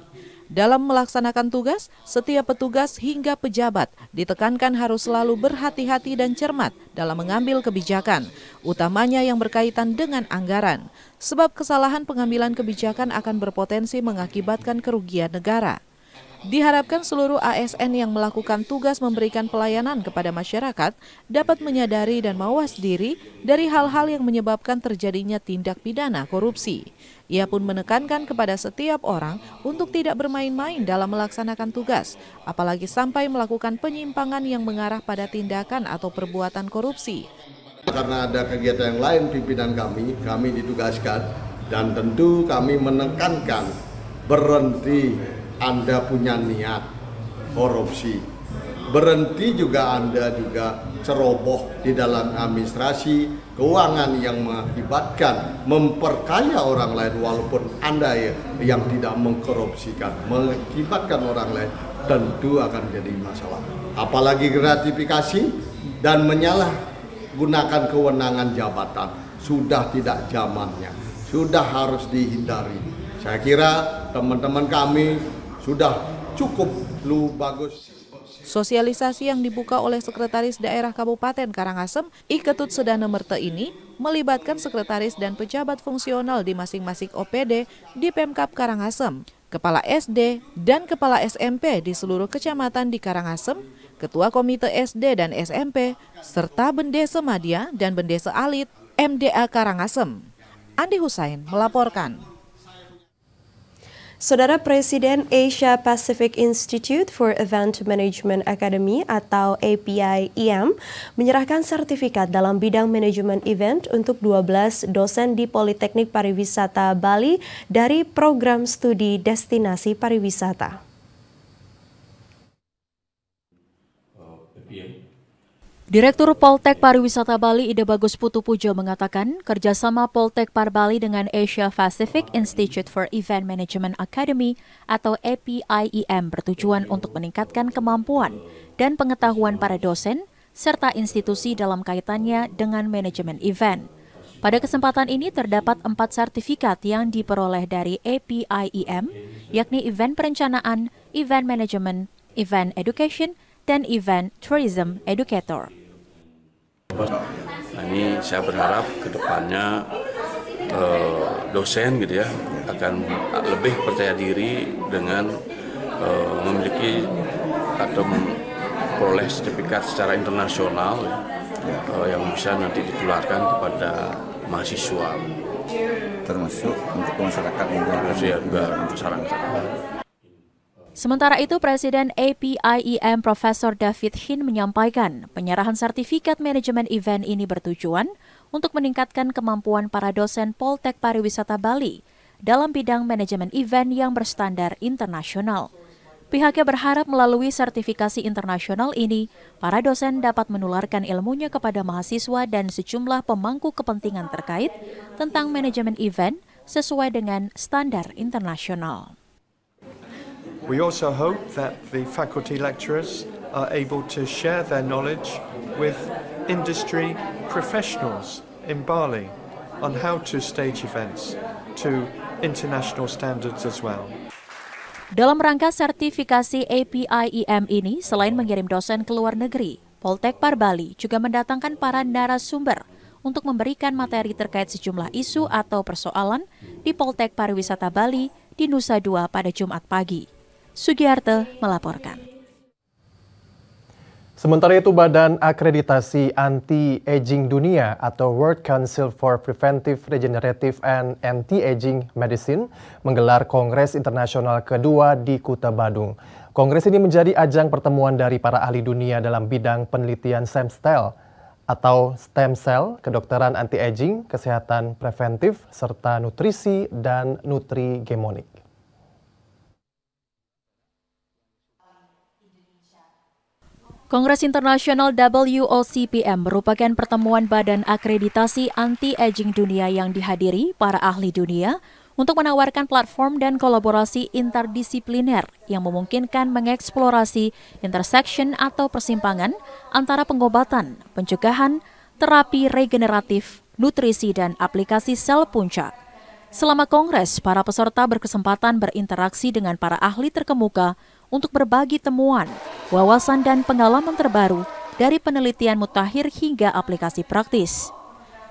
Dalam melaksanakan tugas, setiap petugas hingga pejabat ditekankan harus selalu berhati-hati dan cermat dalam mengambil kebijakan, utamanya yang berkaitan dengan anggaran, sebab kesalahan pengambilan kebijakan akan berpotensi mengakibatkan kerugian negara. Diharapkan seluruh ASN yang melakukan tugas memberikan pelayanan kepada masyarakat dapat menyadari dan mawas diri dari hal-hal yang menyebabkan terjadinya tindak pidana korupsi. Ia pun menekankan kepada setiap orang untuk tidak bermain-main dalam melaksanakan tugas, apalagi sampai melakukan penyimpangan yang mengarah pada tindakan atau perbuatan korupsi. Karena ada kegiatan yang lain pimpinan kami ditugaskan, dan tentu kami menekankan berhenti Anda punya niat korupsi. Berhenti juga Anda juga ceroboh di dalam administrasi keuangan yang mengakibatkan memperkaya orang lain walaupun Anda yang tidak mengkorupsikan, mengakibatkan orang lain, tentu akan jadi masalah. Apalagi gratifikasi dan menyalahgunakan kewenangan jabatan sudah tidak zamannya, sudah harus dihindari. Saya kira teman-teman kami sudah cukup bagus. Sosialisasi yang dibuka oleh Sekretaris Daerah Kabupaten Karangasem, I Ketut Sedana Merte ini melibatkan sekretaris dan pejabat fungsional di masing-masing OPD di Pemkab Karangasem, Kepala SD dan Kepala SMP di seluruh kecamatan di Karangasem, Ketua Komite SD dan SMP, serta Bendesa Madya dan Bendesa Alit MDA Karangasem. Andi Husain melaporkan. Saudara, Presiden Asia Pacific Institute for Event Management Academy atau API-IM menyerahkan sertifikat dalam bidang manajemen event untuk 12 dosen di Politeknik Pariwisata Bali dari program studi destinasi pariwisata. Direktur Poltek Pariwisata Bali Ide Bagus Putu Pujo mengatakan kerjasama Poltek Par Bali dengan Asia Pacific Institute for Event Management Academy atau API-IM bertujuan untuk meningkatkan kemampuan dan pengetahuan para dosen serta institusi dalam kaitannya dengan manajemen event. Pada kesempatan ini terdapat 4 sertifikat yang diperoleh dari API-IM, yakni Event Perencanaan, Event Management, Event Education, dan Event Tourism Educator. Nah, ini saya berharap ke depannya dosen gitu ya akan lebih percaya diri dengan memiliki atau memperoleh sertifikat secara internasional yang bisa nanti ditularkan kepada mahasiswa, termasuk untuk masyarakat juga untuk masyarakat. Sementara itu, Presiden API-IM Profesor David Hin menyampaikan penyerahan sertifikat manajemen event ini bertujuan untuk meningkatkan kemampuan para dosen Poltek Pariwisata Bali dalam bidang manajemen event yang berstandar internasional. Pihaknya berharap melalui sertifikasi internasional ini, para dosen dapat menularkan ilmunya kepada mahasiswa dan sejumlah pemangku kepentingan terkait tentang manajemen event sesuai dengan standar internasional. We also hope that the faculty lecturers are able to share their knowledge with industry professionals in Bali on how to stage events to international standards as well. Dalam rangka sertifikasi API-IM ini, selain mengirim dosen ke luar negeri, Poltek Par Bali juga mendatangkan para narasumber untuk memberikan materi terkait sejumlah isu atau persoalan di Poltek Pariwisata Bali di Nusa Dua pada Jumat pagi. Sugiarte melaporkan. Sementara itu, Badan Akreditasi Anti-Aging Dunia atau World Council for Preventive, Regenerative and Anti-Aging Medicine menggelar Kongres Internasional kedua di Kuta Badung. Kongres ini menjadi ajang pertemuan dari para ahli dunia dalam bidang penelitian stem cell atau stem cell, kedokteran anti-aging, kesehatan preventif, serta nutrisi dan nutrigemonik. Kongres Internasional WOCPM merupakan pertemuan badan akreditasi anti-aging dunia yang dihadiri para ahli dunia untuk menawarkan platform dan kolaborasi interdisipliner yang memungkinkan mengeksplorasi intersection atau persimpangan antara pengobatan, pencegahan, terapi regeneratif, nutrisi, dan aplikasi sel punca. Selama kongres, para peserta berkesempatan berinteraksi dengan para ahli terkemuka untuk berbagi temuan, wawasan, dan pengalaman terbaru dari penelitian mutakhir hingga aplikasi praktis.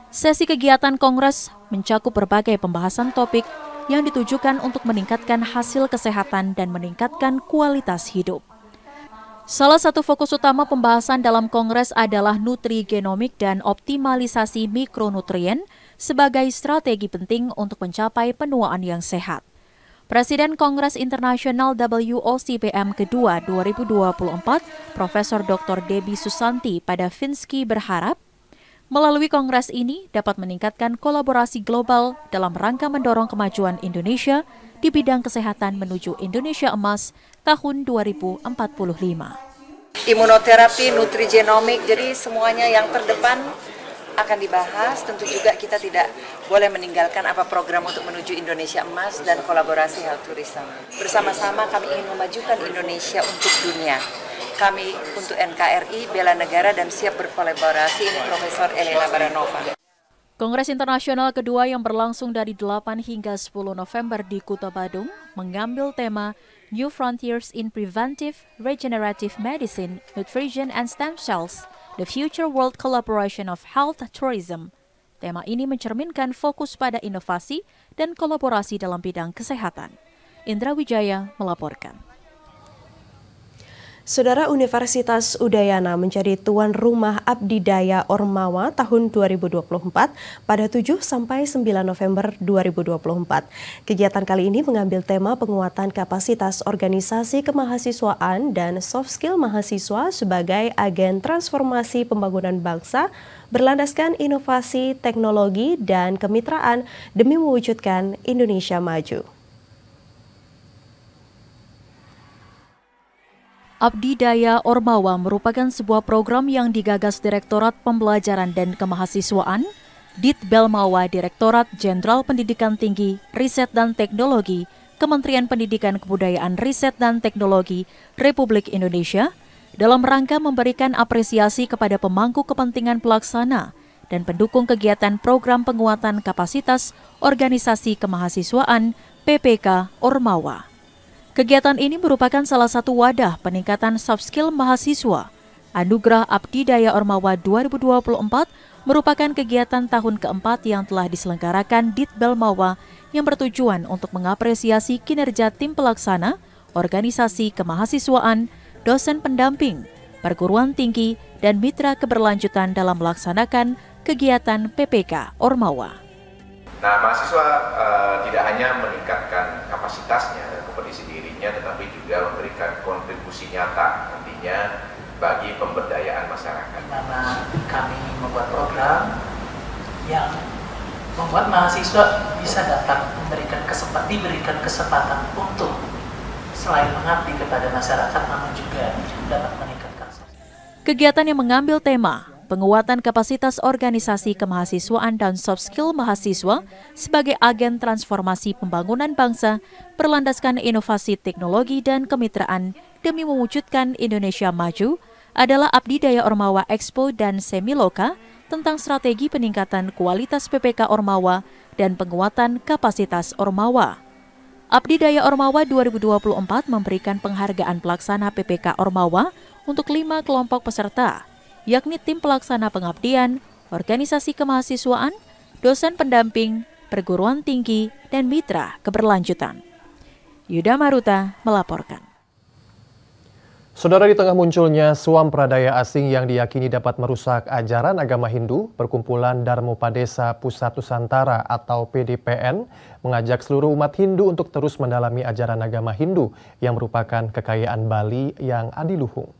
Sesi kegiatan kongres mencakup berbagai pembahasan topik yang ditujukan untuk meningkatkan hasil kesehatan dan meningkatkan kualitas hidup. Salah satu fokus utama pembahasan dalam Kongres adalah nutrigenomik dan optimalisasi mikronutrien sebagai strategi penting untuk mencapai penuaan yang sehat. Presiden Kongres Internasional WOCPM kedua 2024, Profesor Dr. Debbie Susanti Padavinsky berharap melalui kongres ini dapat meningkatkan kolaborasi global dalam rangka mendorong kemajuan Indonesia di bidang kesehatan menuju Indonesia Emas tahun 2045. Imunoterapi, nutrigenomik, jadi semuanya yang terdepan akan dibahas. Tentu juga kita tidak boleh meninggalkan apa program untuk menuju Indonesia Emas dan kolaborasi health tourism. Bersama-sama kami ingin memajukan Indonesia untuk dunia. Kami untuk NKRI, bela negara dan siap berkolaborasi. Ini Profesor Elena Baranova. Kongres Internasional kedua yang berlangsung dari 8 hingga 10 November di Kuta Badung mengambil tema New Frontiers in Preventive Regenerative Medicine, Nutrition and Stem Cells, The Future World Collaboration of Health Tourism. Tema ini mencerminkan fokus pada inovasi dan kolaborasi dalam bidang kesehatan. Indra Wijaya melaporkan. Saudara, Universitas Udayana menjadi tuan rumah Abdi Daya Ormawa tahun 2024 pada 7 sampai 9 November 2024. Kegiatan kali ini mengambil tema penguatan kapasitas organisasi kemahasiswaan dan soft skill mahasiswa sebagai agen transformasi pembangunan bangsa berlandaskan inovasi, teknologi, dan kemitraan demi mewujudkan Indonesia maju. Abdi Daya Ormawa merupakan sebuah program yang digagas Direktorat Pembelajaran dan Kemahasiswaan, Ditbelmawa Direktorat Jenderal Pendidikan Tinggi, Riset dan Teknologi, Kementerian Pendidikan Kebudayaan Riset dan Teknologi Republik Indonesia dalam rangka memberikan apresiasi kepada pemangku kepentingan pelaksana dan pendukung kegiatan program penguatan kapasitas organisasi kemahasiswaan PPK Ormawa. Kegiatan ini merupakan salah satu wadah peningkatan soft skill mahasiswa. Anugerah Abdi Daya Ormawa 2024 merupakan kegiatan tahun keempat yang telah diselenggarakan Ditbelmawa yang bertujuan untuk mengapresiasi kinerja tim pelaksana, organisasi kemahasiswaan, dosen pendamping, perguruan tinggi, dan mitra keberlanjutan dalam melaksanakan kegiatan PPK Ormawa. Nah, mahasiswa tidak hanya meningkatkan kapasitasnya dan kompetisi dirinya, tetapi juga memberikan kontribusi nyata nantinya bagi pemberdayaan masyarakat. Karena kami membuat program yang membuat mahasiswa bisa dapat diberikan kesempatan untuk selain mengabdi kepada masyarakat, namun juga dapat meningkatkan. Kegiatan yang mengambil tema penguatan kapasitas organisasi kemahasiswaan dan soft skill mahasiswa sebagai agen transformasi pembangunan bangsa berlandaskan inovasi teknologi dan kemitraan demi mewujudkan Indonesia maju adalah Abdi Daya Ormawa Expo dan Semiloka tentang strategi peningkatan kualitas PPK Ormawa dan penguatan kapasitas Ormawa. Abdi Daya Ormawa 2024 memberikan penghargaan pelaksana PPK Ormawa untuk 5 kelompok peserta, yakni tim pelaksana pengabdian, organisasi kemahasiswaan, dosen pendamping, perguruan tinggi, dan mitra keberlanjutan. Yuda Maruta melaporkan. Saudara, di tengah munculnya swampradaya asing yang diyakini dapat merusak ajaran agama Hindu, Perkumpulan Darmopadesa Pusat Nusantara atau PDPN mengajak seluruh umat Hindu untuk terus mendalami ajaran agama Hindu yang merupakan kekayaan Bali yang adiluhung.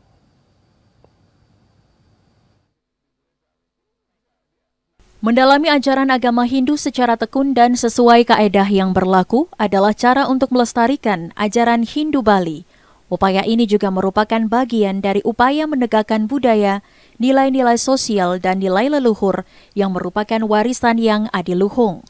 Mendalami ajaran agama Hindu secara tekun dan sesuai kaedah yang berlaku adalah cara untuk melestarikan ajaran Hindu Bali. Upaya ini juga merupakan bagian dari upaya menegakkan budaya, nilai-nilai sosial, dan nilai leluhur yang merupakan warisan yang adiluhung.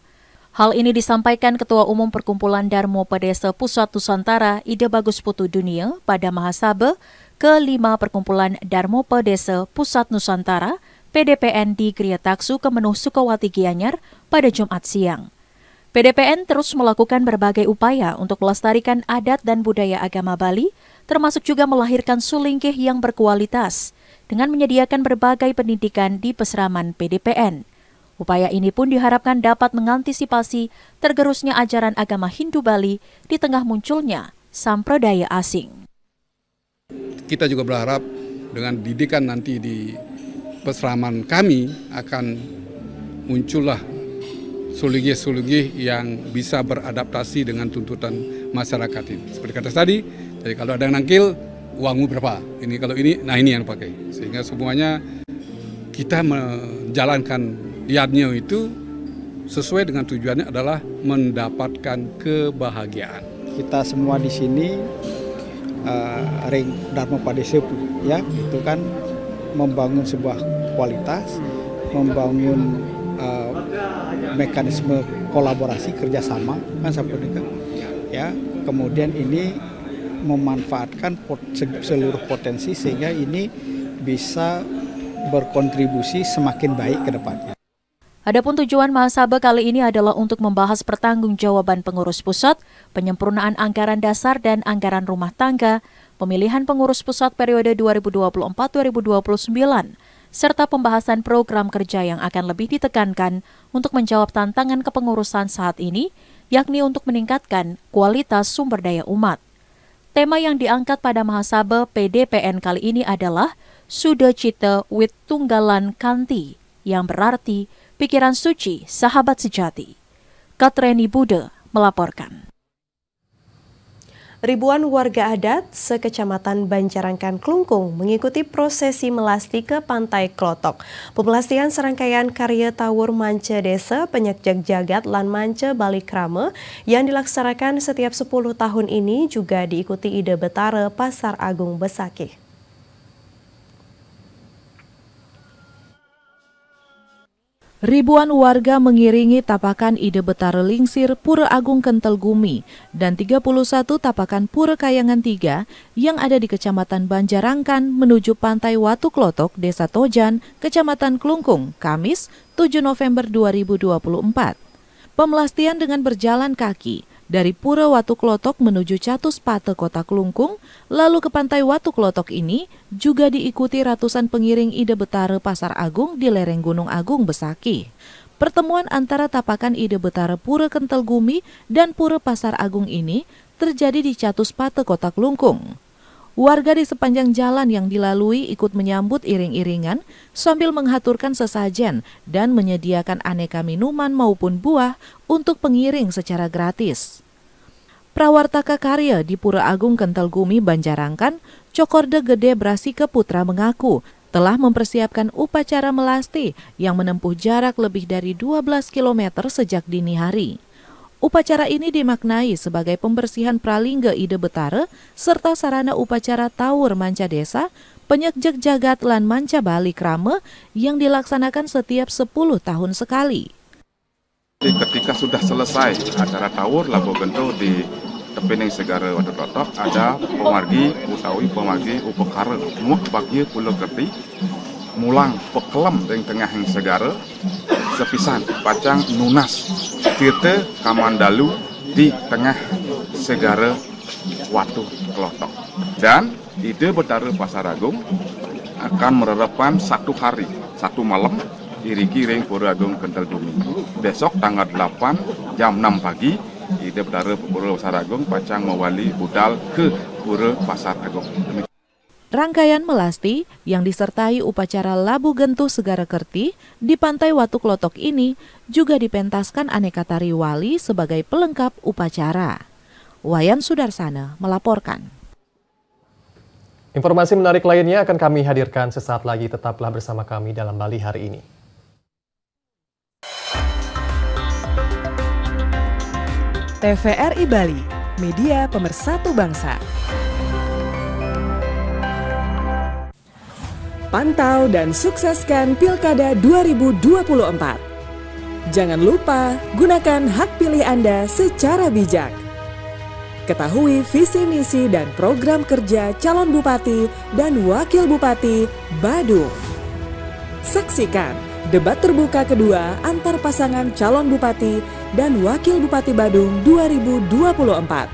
Hal ini disampaikan Ketua Umum Perkumpulan Darmopadesa Pusat Nusantara Ida Bagus Putu Dunia pada Mahasabe ke-5 Perkumpulan Darmopadesa Pusat Nusantara PDPN di Gria Taksu Kemenuh Sukawati Gianyar pada Jumat siang. PDPN terus melakukan berbagai upaya untuk melestarikan adat dan budaya agama Bali, termasuk juga melahirkan sulingkih yang berkualitas dengan menyediakan berbagai pendidikan di peseraman PDPN. Upaya ini pun diharapkan dapat mengantisipasi tergerusnya ajaran agama Hindu Bali di tengah munculnya sampradaya asing. Kita juga berharap dengan didikan nanti di peseraman kami akan muncullah sulugih-sulugih yang bisa beradaptasi dengan tuntutan masyarakat ini. Seperti kata tadi, jadi kalau ada yang nangkil, uangmu berapa? Ini kalau ini, nah ini yang pakai. Sehingga semuanya kita menjalankan niatnya itu sesuai dengan tujuannya adalah mendapatkan kebahagiaan. Kita semua di sini Ring Dharma Padesepu, ya, itu kan membangun sebuah kualitas, membangun mekanisme kolaborasi kerjasama kan Sampurnika, ya. Kemudian ini memanfaatkan seluruh potensi sehingga ini bisa berkontribusi semakin baik ke depannya. Adapun tujuan Mahasabha kali ini adalah untuk membahas pertanggungjawaban pengurus pusat, penyempurnaan anggaran dasar dan anggaran rumah tangga, pemilihan pengurus pusat periode 2024-2029, serta pembahasan program kerja yang akan lebih ditekankan untuk menjawab tantangan kepengurusan saat ini, yakni untuk meningkatkan kualitas sumber daya umat. Tema yang diangkat pada Mahasabha PDPN kali ini adalah Sudacita Wit Tunggalan Kanti, yang berarti pikiran suci sahabat sejati. Katreni Bude melaporkan. Ribuan warga adat sekecamatan Banjarangkan Klungkung mengikuti prosesi melasti ke Pantai Klotok. Pemelastian serangkaian karya Tawur Manca Desa Penyekjak Jagat lan Manca Bali Krama yang dilaksanakan setiap 10 tahun ini juga diikuti Ide Betara Pasar Agung Besakih. Ribuan warga mengiringi tapakan Ide Betara Lingsir Pura Agung Kentel Gumi dan 31 tapakan Pura Kayangan 3 yang ada di Kecamatan Banjarangkan menuju Pantai Watu Klotok, Desa Tojan, Kecamatan Klungkung, Kamis 7 November 2024. Pemelastian dengan berjalan kaki dari Pura Watu Klotok menuju Catus Pate Kota Klungkung, lalu ke Pantai Watu Klotok ini juga diikuti ratusan pengiring Ide Betara Pasar Agung di lereng Gunung Agung Besakih. Pertemuan antara tapakan Ide Betara Pura Kentel Gumi dan Pura Pasar Agung ini terjadi di Catus Pate Kota Klungkung. Warga di sepanjang jalan yang dilalui ikut menyambut iring-iringan sambil menghaturkan sesajen dan menyediakan aneka minuman maupun buah untuk pengiring secara gratis. Prawartaka Karya di Pura Agung Kentel Gumi Banjarangkan, Cokorde Gede Brasike Putra mengaku telah mempersiapkan upacara melasti yang menempuh jarak lebih dari 12 km sejak dini hari. Upacara ini dimaknai sebagai pembersihan pralingga Ide Betara serta sarana upacara Tawur Manca Desa Penyekjak Jagat lan Manca Bali Krama yang dilaksanakan setiap 10 tahun sekali. Ketika sudah selesai acara Tawur Lago Gento di tepining segara Watu Klotok, ada pemargi utawi pemargi upekara muh bagi pulau kerti mulang pekelem di tengah segara sepisan pacang nunas tirte kamandalu di tengah segara Watu Klotok. Dan Ide Betara Pasar Agung akan menerapkan 1 hari 1 malam irigi ring Pura Agung Kentel Gumi. Besok tanggal 8 jam 6 pagi Ide Betara Pura Pasar Agung pacang mewali budal ke Pura Pasar Agung. Rangkaian melasti yang disertai upacara Labu Gentuh Segara Kerti di Pantai Watu Klotok ini juga dipentaskan aneka tari wali sebagai pelengkap upacara. Wayan Sudarsana melaporkan. Informasi menarik lainnya akan kami hadirkan sesaat lagi. Tetaplah bersama kami dalam Bali hari ini. TVRI Bali, media pemersatu bangsa. Pantau dan sukseskan Pilkada 2024. Jangan lupa gunakan hak pilih Anda secara bijak. Ketahui visi misi dan program kerja calon bupati dan wakil bupati Badung. Saksikan debat terbuka kedua antar pasangan calon bupati dan wakil bupati Badung 2024.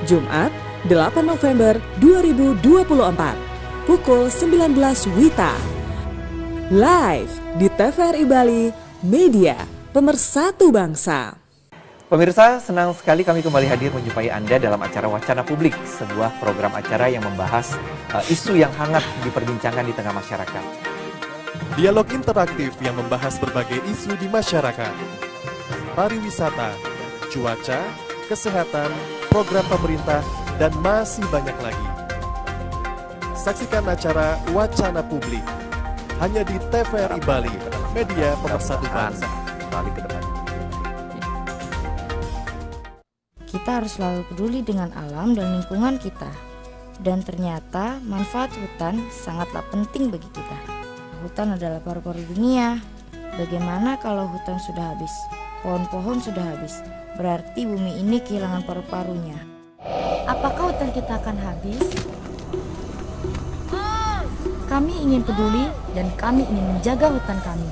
Jumat, 8 November 2024. Pukul 19 WITA. live di TVRI Bali, media pemersatu bangsa. Pemirsa, senang sekali kami kembali hadir menjumpai Anda dalam acara Wacana Publik, sebuah program acara yang membahas isu yang hangat diperbincangkan di tengah masyarakat. Dialog interaktif yang membahas berbagai isu di masyarakat. Pariwisata, cuaca, kesehatan, program pemerintah, dan masih banyak lagi. Saksikan acara Wacana Publik hanya di TVRI Bali, media pemersatu bangsa. Bali ke depan. Kita harus selalu peduli dengan alam dan lingkungan kita. Dan ternyata manfaat hutan sangatlah penting bagi kita. Hutan adalah paru-paru dunia. Bagaimana kalau hutan sudah habis? Pohon-pohon sudah habis. Berarti bumi ini kehilangan paru-parunya. Apakah hutan kita akan habis? Kami ingin peduli dan kami ingin menjaga hutan kami.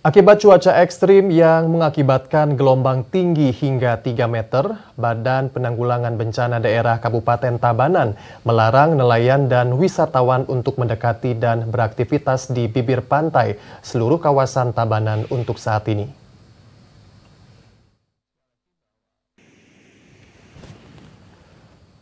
Akibat cuaca ekstrim yang mengakibatkan gelombang tinggi hingga 3 meter, Badan Penanggulangan Bencana Daerah Kabupaten Tabanan melarang nelayan dan wisatawan untuk mendekati dan beraktivitas di bibir pantai seluruh kawasan Tabanan untuk saat ini.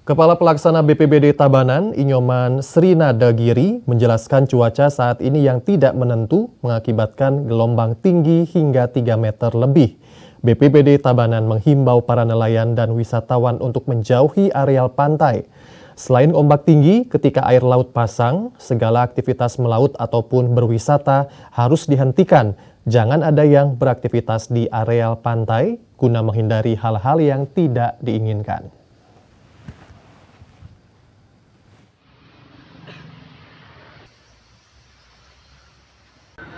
Kepala Pelaksana BPBD Tabanan, Inyoman Srinadagiri, menjelaskan cuaca saat ini yang tidak menentu mengakibatkan gelombang tinggi hingga 3 meter lebih. BPBD Tabanan menghimbau para nelayan dan wisatawan untuk menjauhi areal pantai. Selain ombak tinggi, ketika air laut pasang, segala aktivitas melaut ataupun berwisata harus dihentikan. Jangan ada yang beraktivitas di areal pantai guna menghindari hal-hal yang tidak diinginkan.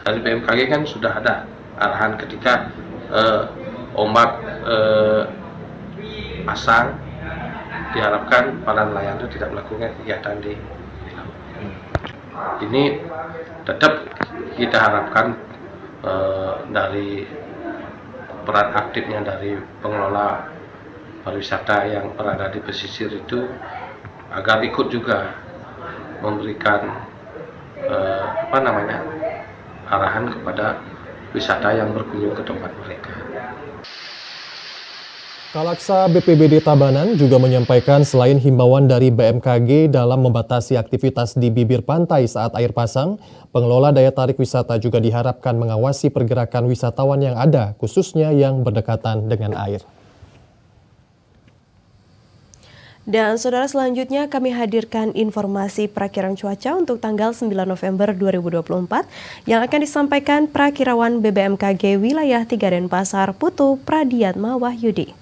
Dari BMKG kan sudah ada arahan ketika ombak pasang, diharapkan para nelayan itu tidak melakukan kegiatan di laut. Ini tetap kita harapkan dari peran aktifnya dari pengelola pariwisata yang berada di pesisir itu agar ikut juga memberikan arahan kepada wisata yang berkunjung ke tempat mereka. Kalaksa BPBD Tabanan juga menyampaikan selain himbauan dari BMKG dalam membatasi aktivitas di bibir pantai saat air pasang, pengelola daya tarik wisata juga diharapkan mengawasi pergerakan wisatawan yang ada, khususnya yang berdekatan dengan air. Dan saudara, selanjutnya kami hadirkan informasi perakiran cuaca untuk tanggal 9 November 2024 yang akan disampaikan Prakirawan BBMKG Wilayah 3 Denpasar, Putu Pradiatma Wahyudi.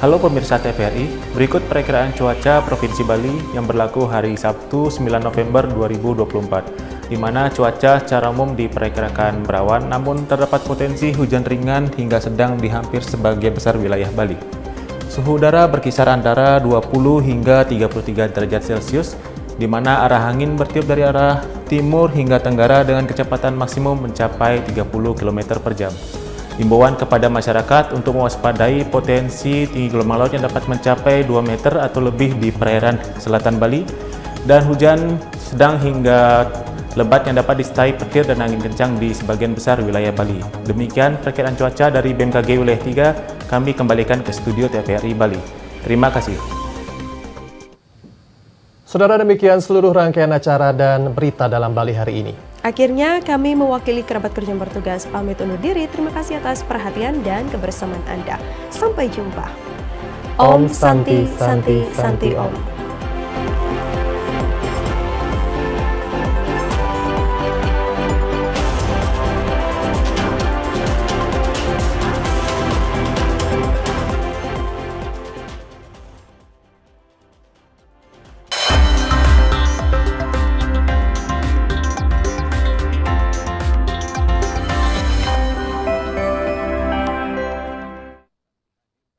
Halo pemirsa TVRI, berikut perakiraan cuaca Provinsi Bali yang berlaku hari Sabtu 9 November 2024. Di mana cuaca secara umum diperkirakan berawan, namun terdapat potensi hujan ringan hingga sedang di hampir sebagian besar wilayah Bali. Suhu udara berkisar antara 20 hingga 33 derajat Celcius, di mana arah angin bertiup dari arah timur hingga tenggara dengan kecepatan maksimum mencapai 30 km per jam. Himbauan kepada masyarakat untuk mewaspadai potensi tinggi gelombang laut yang dapat mencapai 2 meter atau lebih di perairan selatan Bali, dan hujan sedang hingga lebat yang dapat disertai petir dan angin kencang di sebagian besar wilayah Bali. Demikian perkiraan cuaca dari BMKG Wilayah 3, kami kembalikan ke studio TVRI Bali. Terima kasih. Saudara, demikian seluruh rangkaian acara dan berita dalam Bali hari ini. Akhirnya kami mewakili kerabat kerja yang bertugas pamit undur diri. Terima kasih atas perhatian dan kebersamaan Anda. Sampai jumpa. Om Santi Santi Santi Om.